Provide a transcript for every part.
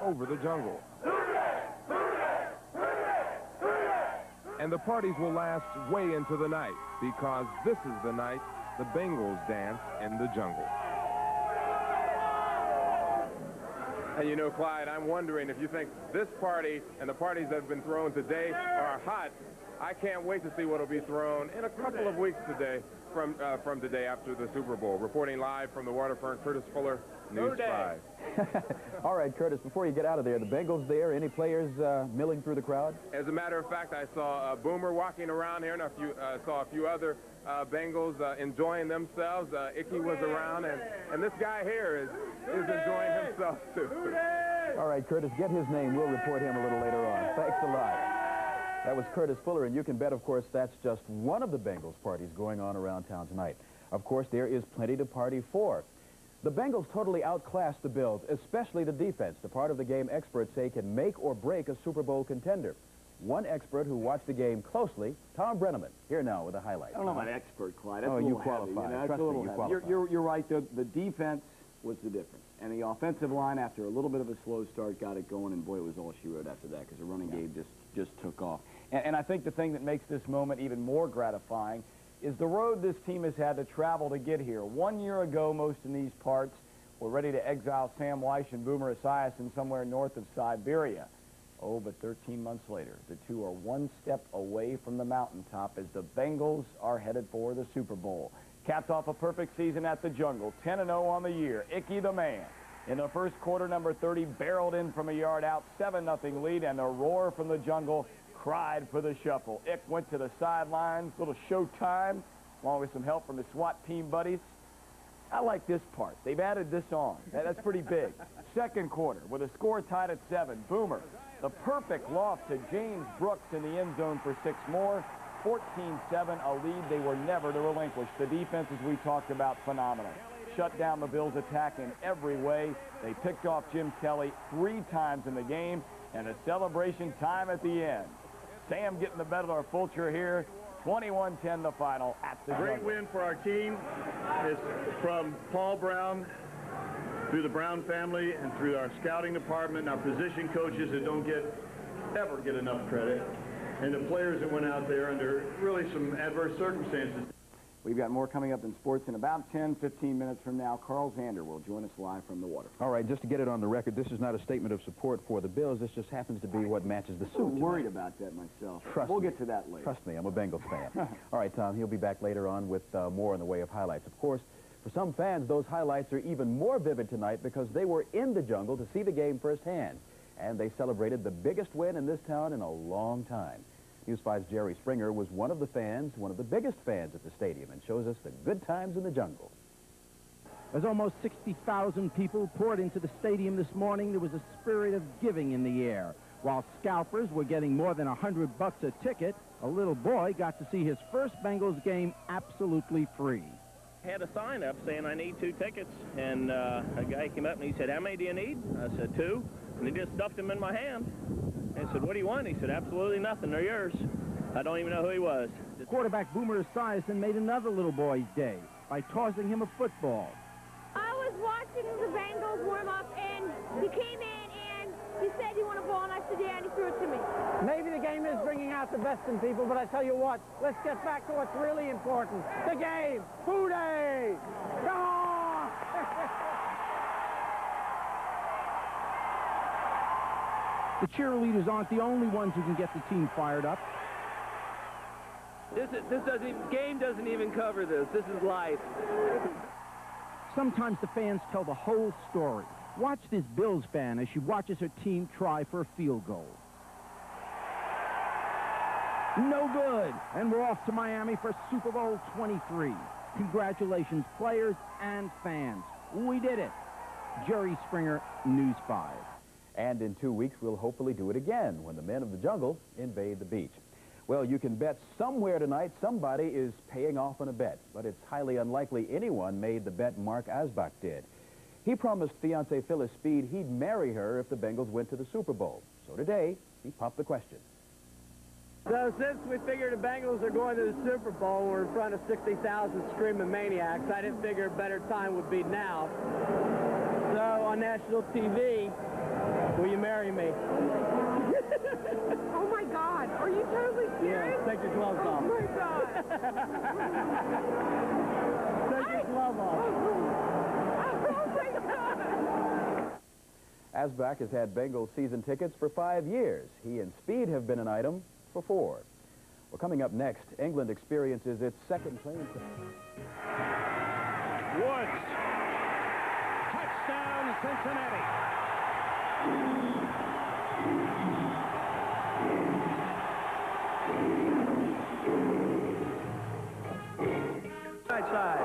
over the jungle. And the parties will last way into the night, because this is the night the Bengals dance in the jungle. And you know, Clyde, I'm wondering if you think this party and the parties that have been thrown today are hot. I can't wait to see what will be thrown in a couple of weeks today from today after the Super Bowl. Reporting live from the waterfront, Courtis Fuller, News 5. All right, Courtis, before you get out of there, the Bengals there, any players milling through the crowd? As a matter of fact, I saw Boomer walking around here, and saw a few other Bengals enjoying themselves. Icky was around, and this guy here is enjoying himself, too. All right, Courtis, get his name. We'll report him a little later on. Thanks a lot. That was Courtis Fuller, and you can bet, of course, that's just one of the Bengals parties going on around town tonight. Of course, there is plenty to party for. The Bengals totally outclassed the Bills, especially the defense, the part of the game experts say can make or break a Super Bowl contender. One expert who watched the game closely, Thom Brennaman, here now with a highlight. I don't know about expert, Clyde. That's oh, a little you qualify. Heavy, you know, Trust me, you qualify. You're right. The defense was the difference. And the offensive line, after a little bit of a slow start, got it going, and boy, it was all she wrote after that, because the running game just took off. And I think the thing that makes this moment even more gratifying is the road this team has had to travel to get here. 1 year ago, most in these parts were ready to exile Sam Weiss and Boomer Esiason somewhere north of Siberia. Oh, but 13 months later, the two are one step away from the mountaintop as the Bengals are headed for the Super Bowl. Capped off a perfect season at the jungle, 10-0 on the year. Icky the man. In the first quarter, number 30 barreled in from a yard out, 7-0 lead, and the roar from the jungle cried for the shuffle. Ick went to the sidelines, little showtime, along with some help from his SWAT team buddies. I like this part. They've added this on. That's pretty big. Second quarter, with a score tied at 7. Boomer, the perfect loft to James Brooks in the end zone for 6 more. 14-7, a lead they were never to relinquish. The defense, as we talked about, phenomenal. Shut down the Bills' attack in every way. They picked off Jim Kelly 3 times in the game, and a celebration time at the end. Sam getting the better Fulcher here. 21-10 the final at the Great jungle. win for our team. It's from Paul Brown, through the Brown family, and through our scouting department and our position coaches that don't ever get enough credit, and the players that went out there under really some adverse circumstances. We've got more coming up in sports in about 10, 15 minutes from now. Carl Zander will join us live from the water. All right, just to get it on the record, this is not a statement of support for the Bills. This just happens to be what matches the suit. I'm worried about that myself. We'll get to that later. Trust me, I'm a Bengals fan. All right, Tom, he'll be back later on with more in the way of highlights. Of course, for some fans, those highlights are even more vivid tonight because they were in the jungle to see the game firsthand. And they celebrated the biggest win in this town in a long time. News 5's Jerry Springer was one of the fans, one of the biggest fans at the stadium, and shows us the good times in the jungle. As almost 60,000 people poured into the stadium this morning, there was a spirit of giving in the air. While scalpers were getting more than $100 a ticket, a little boy got to see his first Bengals game absolutely free. I had a sign up saying I need 2 tickets, and a guy came up and he said, "How many do you need?" I said, 2, and he just stuffed them in my hand. I said, "What do you want?" He said, "Absolutely nothing. They're yours." I don't even know who he was. Quarterback Boomer Esiason made another little boy's day by tossing him a football. I was watching the Bengals warm up, and he came in and he said, "You want a ball?" And I said, "Yeah," and he threw it to me. Maybe the game is bringing out the best in people, but I tell you what, let's get back to what's really important. The game. Foo Day! Come on! The cheerleaders aren't the only ones who can get the team fired up. Game doesn't even cover this. This is life. Sometimes the fans tell the whole story. Watch this Bills fan as she watches her team try for a field goal. No good. And we're off to Miami for Super Bowl 23. Congratulations, players and fans. We did it. Jerry Springer, News 5. And in 2 weeks, we'll hopefully do it again when the men of the jungle invade the beach. Well, you can bet somewhere tonight somebody is paying off on a bet, but it's highly unlikely anyone made the bet Mark Asbach did. He promised fiancée Phyllis Speed he'd marry her if the Bengals went to the Super Bowl. So today, he popped the question. So since we figured the Bengals are going to the Super Bowl, we're in front of 60,000 screaming maniacs. I didn't figure a better time would be now. So on national TV. Will you marry me? Oh my God, are you totally serious? Yeah, take your gloves Oh off. my God. Take your glove off. Oh my God. Asbach has had Bengals season tickets for 5 years. He and Speed have been an item for 4. Well, coming up next, England experiences its second claim to... Woods. Touchdown, Cincinnati. Right side.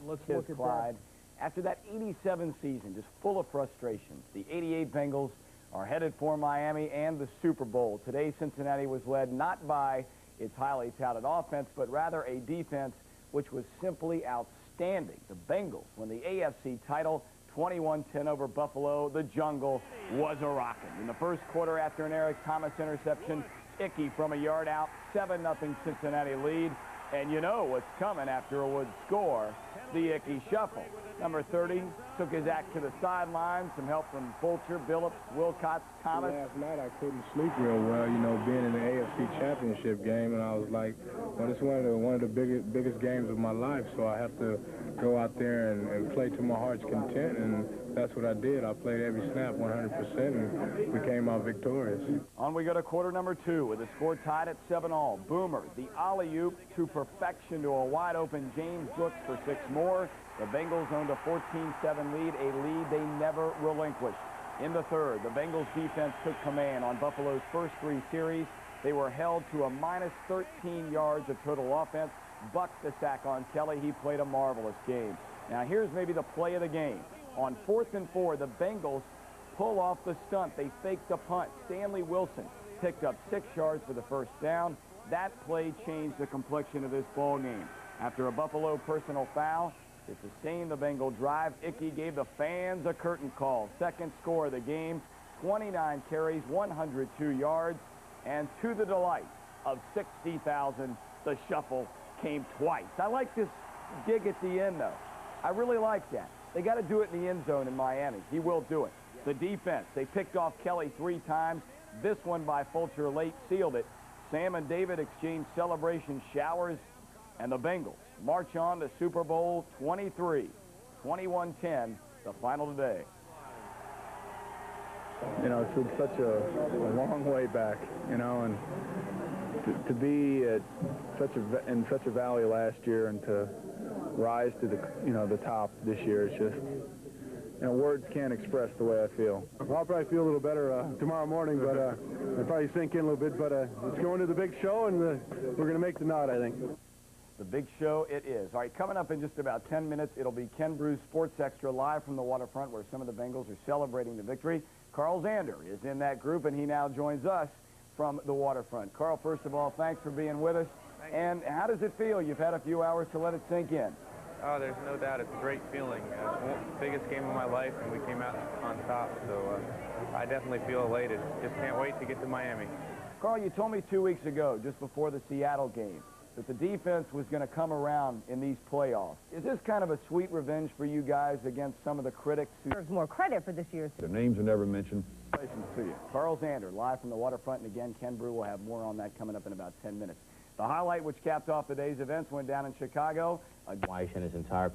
Let's look at Clyde. After that 87 season, just full of frustrations, the 88 Bengals are headed for Miami and the Super Bowl. Today, Cincinnati was led not by its highly touted offense, but rather a defense which was simply outstanding. The Bengals won the AFC title 21-10 over Buffalo. The jungle was a rockin'. In the first quarter, after an Eric Thomas interception, Icky from a yard out, 7-0 Cincinnati lead. And you know what's coming after a Woods score, the Icky shuffle. Number 30 took his act to the sideline. Some help from Fulcher, Billups, Wilcox, Thomas. Last night I couldn't sleep real well, you know, being in the AFC Championship game, and I was like, well, it's one of the biggest games of my life, so I have to go out there and play to my heart's content, and that's what I did. I played every snap 100%, and we came out victorious. On we go to quarter number 2 with the score tied at 7-all. Boomer, the alley-oop to perfection to a wide-open James Brooks for 6 more. The Bengals owned a 14-7 lead, a lead they never relinquished. In the third, the Bengals defense took command on Buffalo's first 3 series. They were held to a minus 13 yards of total offense. Bucked the sack on Kelly. He played a marvelous game. Now here's maybe the play of the game. On 4th and 4, the Bengals pull off the stunt. They faked the punt. Stanley Wilson picked up 6 yards for the first down. That play changed the complexion of this ball game. After a Buffalo personal foul to sustain the Bengal drive, Icky gave the fans a curtain call. Second score of the game, 29 carries, 102 yards, and to the delight of 60,000, the shuffle came twice. I like this dig at the end, though. I really like that. They got to do it in the end zone in Miami. He will do it. The defense, they picked off Kelly 3 times. This one by Fulcher late sealed it. Sam and David exchanged celebration showers, and the Bengals march on to Super Bowl 23. 21-10, the final today. You know, it's been such a long way back, you know, and to be at in such a valley last year and to rise to the top this year, it's just, you know, words can't express the way I feel. I'll probably feel a little better tomorrow morning, but I'll probably sink in a little bit, but it's going to the big show, and we're going to make the nod, I think. The big show it is. All right, coming up in just about 10 minutes, it'll be Ken Brew's Sports Extra live from the waterfront where some of the Bengals are celebrating the victory. Carl Zander is in that group, and he now joins us from the waterfront. Carl, first of all, thanks for being with us. And how does it feel? You've had a few hours to let it sink in. Oh, there's no doubt. It's a great feeling. Biggest game of my life, and we came out on top, so I definitely feel elated. Just can't wait to get to Miami. Carl, you told me 2 weeks ago, just before the Seattle game, that the defense was going to come around in these playoffs. Is this kind of a sweet revenge for you guys against some of the critics who deserves more credit for this year's? Their names are never mentioned. Congratulations to you. Carl Zander, live from the waterfront, and again, Ken Brew will have more on that coming up in about 10 minutes. The highlight which capped off the day's events went down in Chicago. Weiss and his entire